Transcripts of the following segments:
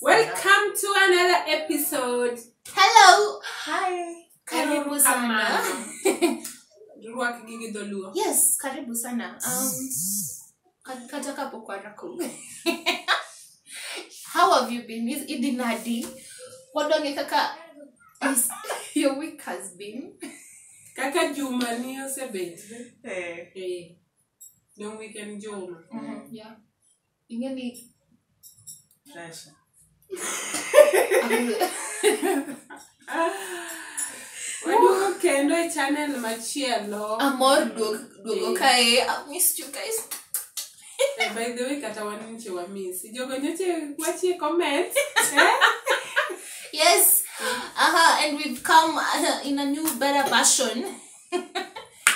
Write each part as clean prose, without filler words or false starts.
Welcome to another episode. Hello. Hi. Karibu sana. Yes, karibu sana. Kataka pokwaraku. How have you been? Is idinadi? Wadonge kaka is your week has been? Kaka Juma ni osebet. Don't weekend Juma. Yeah. Ingeni Pressure. Wadugo kendo e channel machielo. Amor duogo kae. I missed you guys. By the way, kata waninche wa miss. Jogo nyoche wachi comment. Yes. And we've come in a new better version.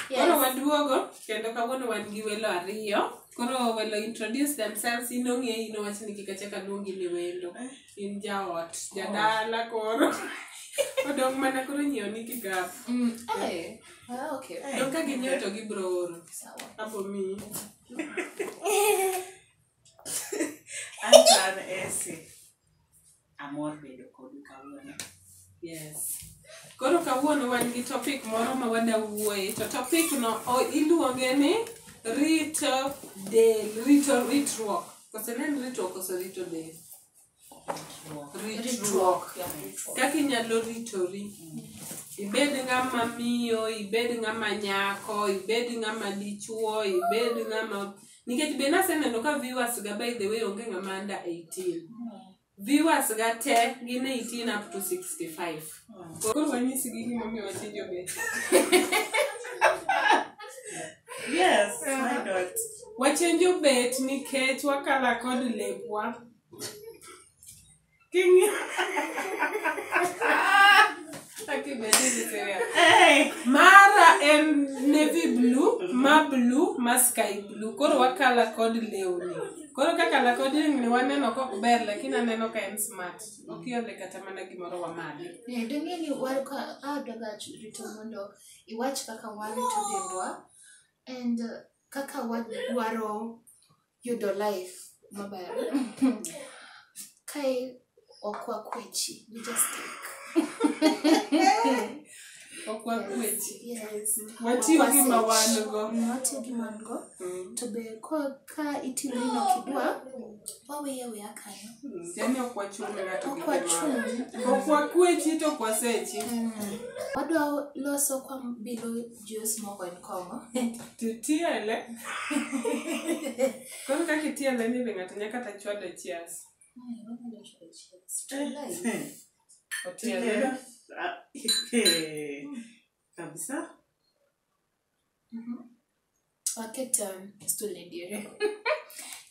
Koro waduogo kendo kawuono wan gi welo ariyo. Koro welo introduce themselves inong'e wach ni kikachaka luongi ni wendo. In jaot, jadala koro. Odong mana koro nyiewo ni kikapu. Okay. Dong ka ginyiewo to gibro oro. Apo mi. An ese. Amor bedo kodu kawuono. Yes. Koro kawuono wan gi topic moro ma wada wuoye. To topic no iluonge ni rito del, ritruok. Kose nen ritruok kose rito del? Ritruok. Kaka inyalo ritori. Ibed ng'ama miyo, ibed ng'ama nyako, ibed ng'ama dichuo, ibed ng'ama... Nikech be naseneno ka viewers ga by the way onge ng'ama under 18. Viewers ga te gin 18 up to 65. Koro wanyisi gi gimomiyo wachenjo bet. Yes, my God. Wachenjo bet nikech wakala kod lepwa. Mara en navy blue, ma sky blue. Koro wakala kod lewni. Koro kakala kod lewni waneno kok ber lakini aneno ka en smart. Okiole kata mana gimoro wamade. Dengeni waruka daga rito mondo iwach kaka warito dendwa and kaka wadwaro yudo life maber. Kai okwa kwechi, we just take. Okwa kwechi. Yes. Watiyo gi mawango. Watiyo gi mango. To be ka itiyo nino kidwa, wawe akayo. Yani okwa chunga gato gi mawango. Okwa kwechi to kwa sechi. Wadwa loso kwa bilo juice moko en kongo. Titiele. Koro kaka itiele ni be ng'ato nyaka ta chwado cheers. Otiele. Kabisa. Waketan stolen dire.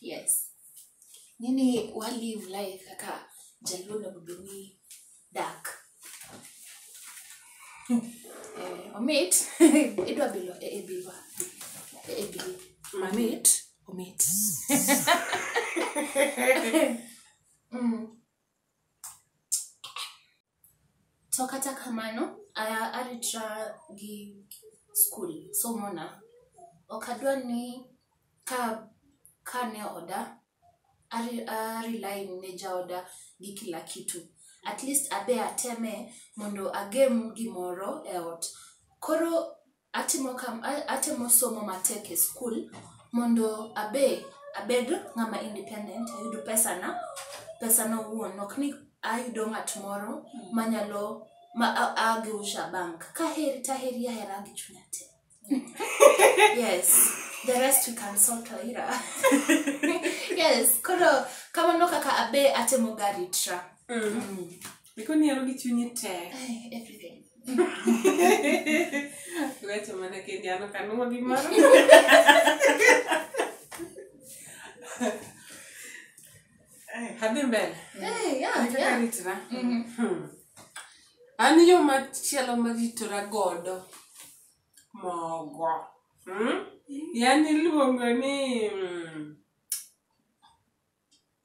Yes. Nini wa live life kaka jaluna bubini dark. Omit. Edwa bilo ebilwa. Ebili. Omit. So kata kamano aritra gi school so mona okadwa ni ka ne oda ari line ne jaoda gi kila kitu at least abe ateme mondo agem gimoro e ot koro atemo somo matek e school mondo abed ng'ama independent ayudo pesa na wuon ok ni ayudo ng'at moro manyalo ageusha bank taheri ahera gi chunya te. Yes, the rest we can sort later. Yes, koro kama no kaka abe atemo garitra. Nikoni yaro gi chunyi te. Everything. Weche mana kendi ano kanuma gimoro. Hadhi mbele. Yeah. Ritra. Ani yo machielo maritora godo mogo. Yani luongo ni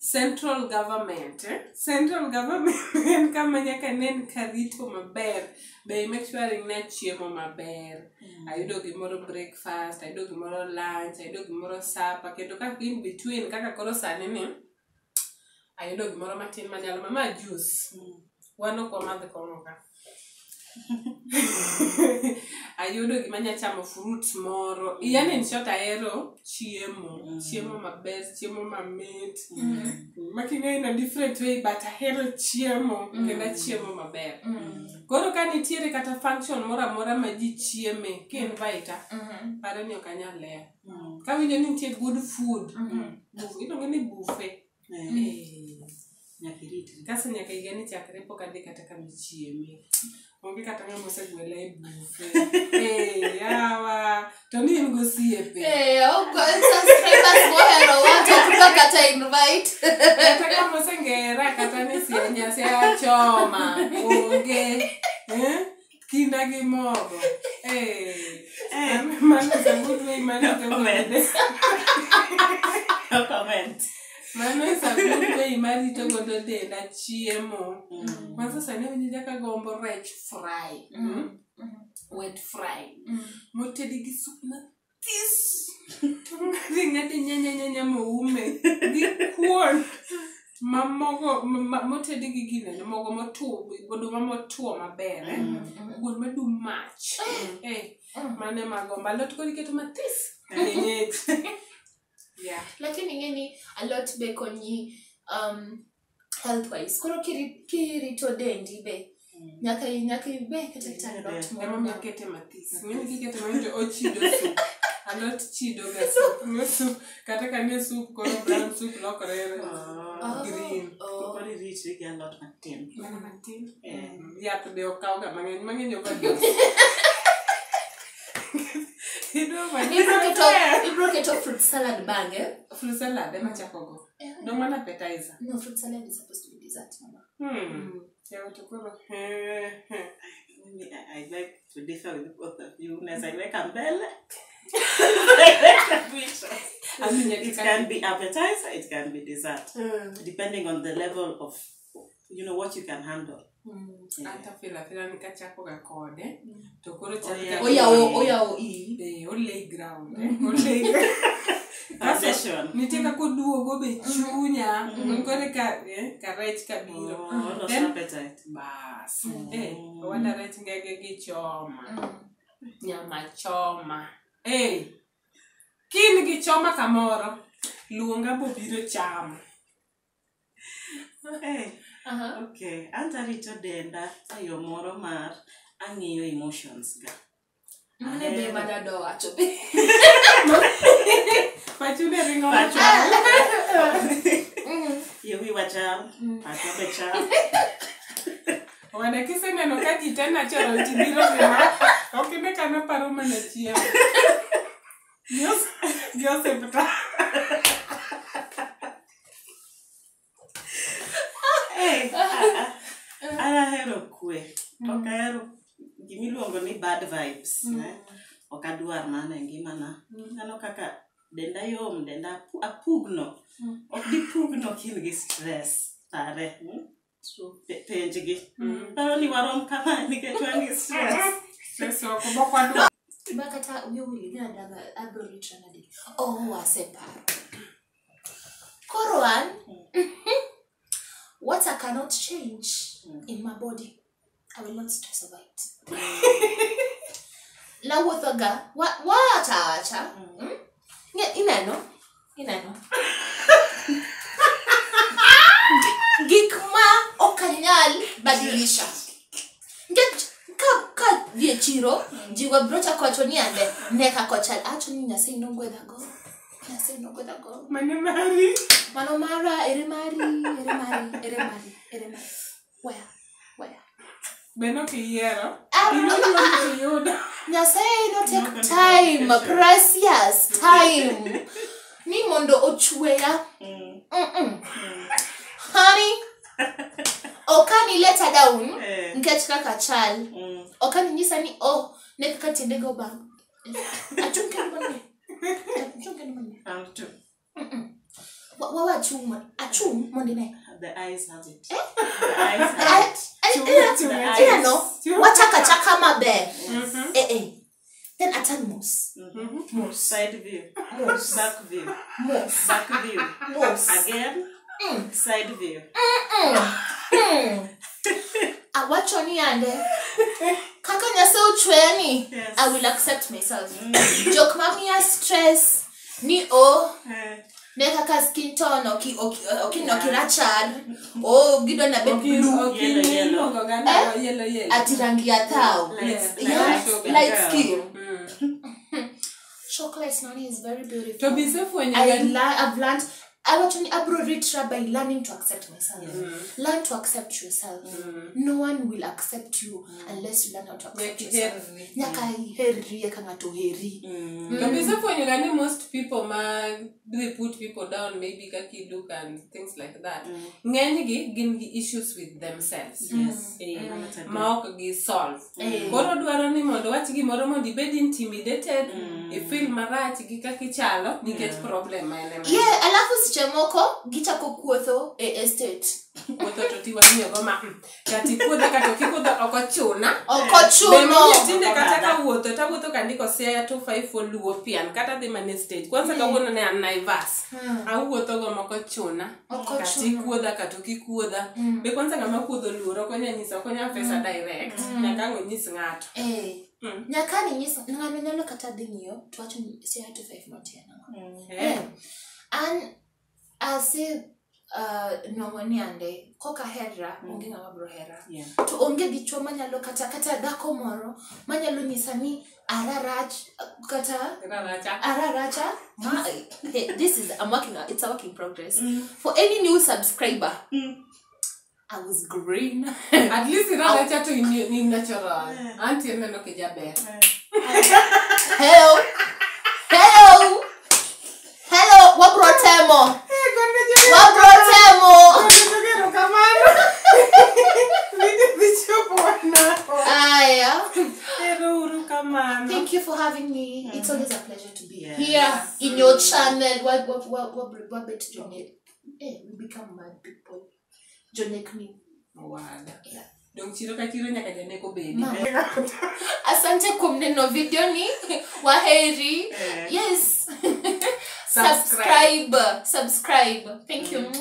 central government. Central government en kama nyaka nen karito maber. Be make sure na chiemo maber. Ayudo gimoro breakfast, ayudo gimoro lunch, ayudo gimoro supper. Kendo kaka in between kaka koro sani ni ayudo gimoro matin manyalo mama juice. Wano kwa madhe konoka. Ayudo gima nya chamo fruit moro. Yani in short ahero chiemo. Chiemo maber, chiemo mamit. Making'e in a different way but ahero chiemo kendo chiemo maber. Koro ka nitiere kata function moro amora ma ji chieme ki invite pare ni ok anyal lewo. Ka winjo ni nitie good food. Iluongo ni buffet. Kaso nyaka higa ni chakre pok adhi kata kama ichieme. Onge kata ng'ama osegwela e buffet. Yawa. To ni in gosiepe. Subscribers mohero wacho kuka kata invite. Kata kama osengera kata ni nyasi achoma. Onge. Kinda gi mogo. Mano is a good way, mano comment. Mano is a good way marito godo denda chiemo. Kwanza sani winjo ka gombo rech fry. Wet fry. Motedi gi sup matis. Ng'ade nyanya moume. Gi kuon. Mamogo motedi gi gine mogo motuo goduma motuo maber kuon madum mach mane magomba lot ko iketo matis yeah lakini ngeni a lot be konyi health wise koro kirito dendi be nyaka be kata lot mo nyakete matis ngeni kikete manjo ochido soup a lot chido ga soup kata kane soup ko brown soup lokore green Kori rich a lot matin. Yeah, to be okaga mang'eny overdose. Ibro keto fruit salad bange. Fruit salad ema chakogo. No one appetizer. No, fruit salad is supposed to be dessert, mama. Yeah, to go. I like to differ with both of you. As I like umbrella. I mean, it can be appetizer, it can be dessert, depending on the level of, what you can handle. Anta fila nikachako ga kode to koro oya lay ground foundation niteka koduogo be chunya kore ka rech kabiro then appetite bas wanda rech ngege gi choma nyama choma kin gi choma kamoro luonga bobiro chamo okay anta rito denda ayo moro mar ang'iyo emotions ga ane be madado wacho be pachune ringo yewi wacham achobe cham wana kiseneno ka ji tena choro tibiro bema okine kana paro mana chiemo Dios septa Ana hero kwe. Ok hero gimiluongo ni bad vibes. Ok adwar mana ngimana. Nano kaka denda yom, denda apugno. Ok di pugno kin gi stress. Pare. Penjgi. Paro ni warom kama niketwangi stress. Stress wako bokwado. Bakata uyuli nadaga abrolitranadi. Aseparo. Koroan. What I cannot change in my body, I will not stress over it. La wothoga, what acha? Inano. Gikma okanyal badilisha. Ka viechiro, jiwa brocha kocho ni ande, neka kochal acho ni nyase inongweda go. Manomara, eremari. Where? Beno kiero. Nyase no take time, precious time. Ni mondo ochweya. Honey. Okani leta down. Nkechika kachal. Okani nyisa ni neka tendego bang. Achunke mbone. Round two. Achum mondine. The eyes has it. The eyes have it. Wachaka mabe. Then atan mos. Side view. Mos. Back view. Mos. Back view. Mos. Again. Side view. Awachoni ande. Kaka nyase uchweni. Yes. I will accept myself. Jok mami ya stress. Ni o. Ne kaka skin tone oki rachar. O gido na be blue. Yellow. Ati rangi ya tao. Light skin. Chocolate nani is very beautiful. To be safe when I've learned I actually ritra by learning to accept myself. Learn to accept yourself. No one will accept you unless you learn how to accept yourself. To be safe when most people they put people down, maybe kaki look and things like that. Ng'enygi gin gi issues with themselves. Maok gi solve. Koro dwaro ni mondo wach gimoro mondo ibed intimidated, feel marach gi kaki chalo, nikech problem ma ene. Yeah, alafu sichemoko gichako kuotho e estate. Kuotho to tiwa miyo goma. Kati kuotho kato kikuotho okochuna. Okochuno. Tinde kata ka wuotho ta wuotho kandiko Siaya 254 luo pian kata dhi mane stage. Kwanza kawuono ne an Naivas. Awuotho go mokochuna. Kati kuodha kato kikuodha. Be kwanza ngama kuodho luoro konya nyisa konya pesa direct. Nyaka ngonyis ngato. Nyaka ni nyisa ngano nyalo kata dingio to wacho Siaya 254 motiana. And ase nongoni ande koka hera onge ngama bro hera to onge dichwo manyalo kata dako moro manyalo nyisa ni ararach kata araracha this is it's a work in progress. For any new subscriber, I was green. At least araracha to in natural. Auntie neno ke jaber. Hello, wabrotemo. Thank you for having me. It's always a pleasure to be here in your channel. What bet Jonek? We become mad people. Jonek me. Yeah. Don't chiro nyaka janeko baby. Asante kumneno video ni waheri. Yes. Subscribe. Thank you.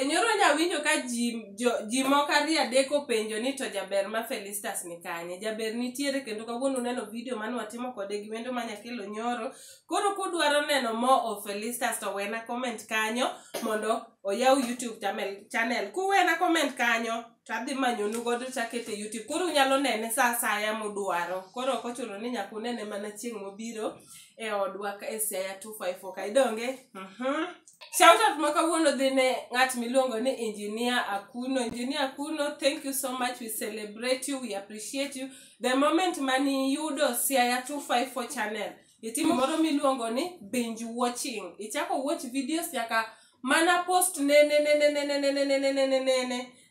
Nyoro nyawinjo ka ji mokari adeko penjo ni to jaber ma Felistas ni kanye. Jaber nitiere kendo kawuono neno video mane watimo kode gi wendo manya kelo nyoro. Koro kudwaro neno more of Felistas to wena comment kanyo mondo oyaw YouTube channel. Kuwena comment kanyo tadhi manyonu godo takete YouTube. Koro unyalo nene sa saya modwaro. Koro okochuno ni nyaka unene mana chieng' mobiro e odwa ka Siaya 254 kaidonge. Shout out makawuono dhine ng'at miluongo ni Engineer Akuno. Engineer Akuno, thank you so much. We celebrate you. We appreciate you. The moment mani yudo Siaya 254 channel. Itimo moro miluongo ni binge watching. Ichako watch videos yaka mana post ne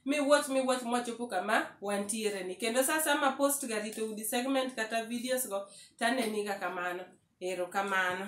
mi watch mochopo kama wantiere ni. Kendo sasa ma post garito udi segment kata videos go taneni ga kamano. Ero kamano.